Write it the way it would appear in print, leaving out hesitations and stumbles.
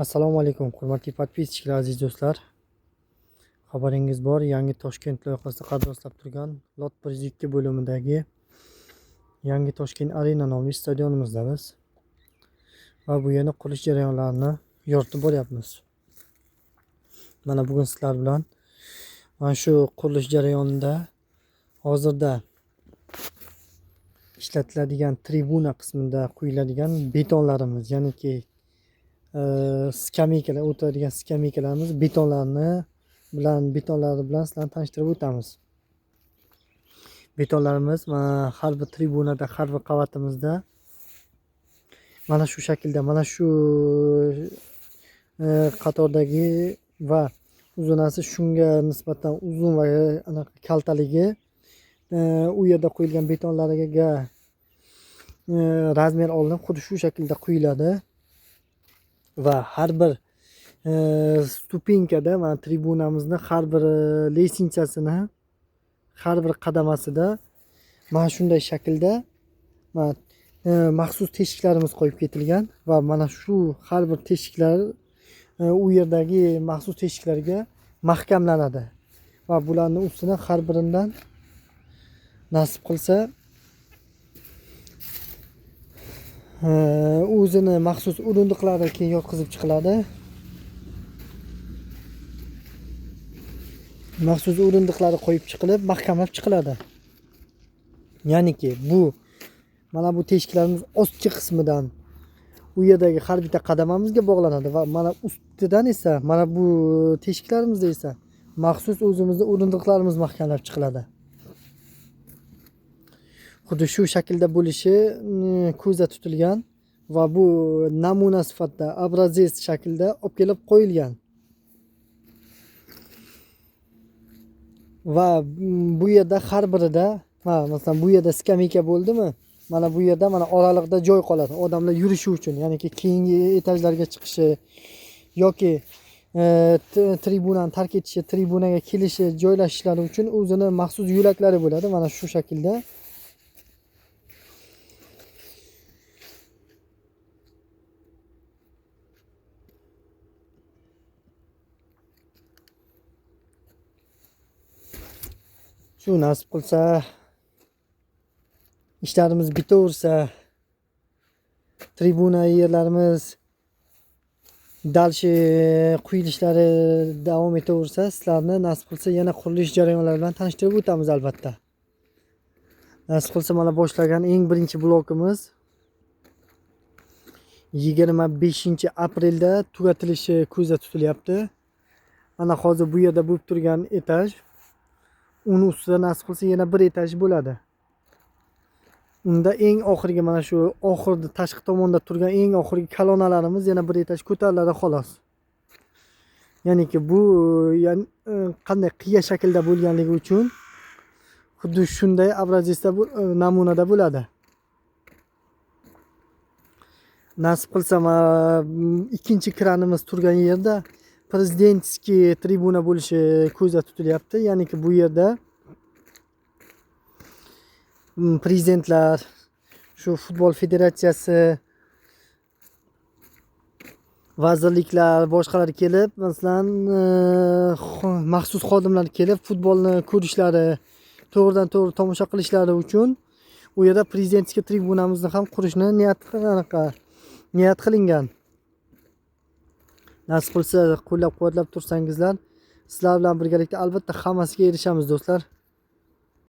Assalomu alaykum, hurmatli podpischilar, aziz do'stlar. Xabaringiz bor, yangi Toshkent loyihasida qadrlab turgan lot 102 bo'limidagi yangi Toshkent Arena nomli stadionimizdamiz. Va bu yana qurilish jarayonlarini yoritib boryapmiz. Mana bugun sizlar bilan mana shu qurilish jarayonida hozirda ishlatiladigan tribuna qismida quyiladigan betonlarimiz, ya'niki skameykalar, o'tiradigan skameykalarimiz betonlari bilan sizlarni tanishtirib o'tamiz. Betonlarimiz mana har bir tribunada, har bir qavatimizda mana shu shaklda, mana shu qatordagi va uzunasi shunga nisbatan uzun va anaqa kaltaligi u yerda quyilgan betonlariga razmer olinib, xuddi shu shaklda quyiladi. Va har bir stupenkada mana tribunamizni har bir lesinchasini, har bir qadamasida mana shunday shaklda maxsus teshiklarimiz qo'yib ketilgan va mana shu har bir teshiklar u yerdagi maxsus teshiklarga mahkamlanadi va bularni ustuna har biridan nasib qilsa o'zini maxsus o'rindiqlari keyin yotqizib chiqiladi. Maxsus o'rindiqlari qo'yib chiqilib, mahkamlab chiqiladi. Ya'niki bu mana bu teshiklarimiz ostki qismidan u yerdagi har bitta qadamamizga bog'lanadi va mana ustidan esa mana bu teshiklarimizda esa maxsus o'zimizning o'rindiqlarimiz mahkamlab chiqiladi. Xuddi shu shaklda bo'lishi ko'zda tutilgan va bu namuna sifatida obrazes shaklda olib kelib qo'yilgan. Va bu yerda har birida, masalan bu yerda skameyka bo'ldimi? Mana bu yerda mana oraliqda joy qoladi. Odamlar yurishi uchun, ya'niki keyingi etajlarga chiqishi yoki tribunani tark etishi, tribunaga kelishi, joylashishlari uchun o'zini maxsus yo'laklari bo'ladi. Mana shu shaklda. Shu nasib qilsa, ishlarimiz bitaversa, tribuna yerlarimiz dalshi quyilishlari davom etaversa, sizlarni nasib qilsa yana qurilish jarayonlari bilan tanishtirib o'tamiz albatta. Nasib qilsa mana boshlagan eng birinchi blokimiz 25-aprelda tugatilishi ko'zda tutilyapti. Mana hozir bu yerda bo'lib turgan etaj, uni ustida nasib qilsa yana bir etaj bo'ladi. Unda eng oxirgi mana shu oxirda tashqi tomonda turgan eng oxirgi kalonalarimiz yana bir etaj ko'tariladi xolos. Ya'niki bu qanday qiya shaklda bo'lganligi uchun xuddi shunday obrazesda namunada bo'ladi. Nasib qilsa ikkinchi kranimiz turgan yerda prezidentskiy tribuna bo'lishi ko'zda tutilyapti. Ya'niki bu yerda prezidentlar, shu futbol federatsiyasi, vazirliklar, boshqalar kelib, masalan, maxsus xodimlar kelib futbolni ko'rishlari, to'g'ridan to'g'ri tomosha qilishlari uchun u yerda prezidentskiy tribunamizni ham qurishni niyat qilingan. Nasib qilsa qo'llab-quvvatlab tursangizlar, sizlar bilan birgalikda albatta hammasiga erishamiz do'stlar.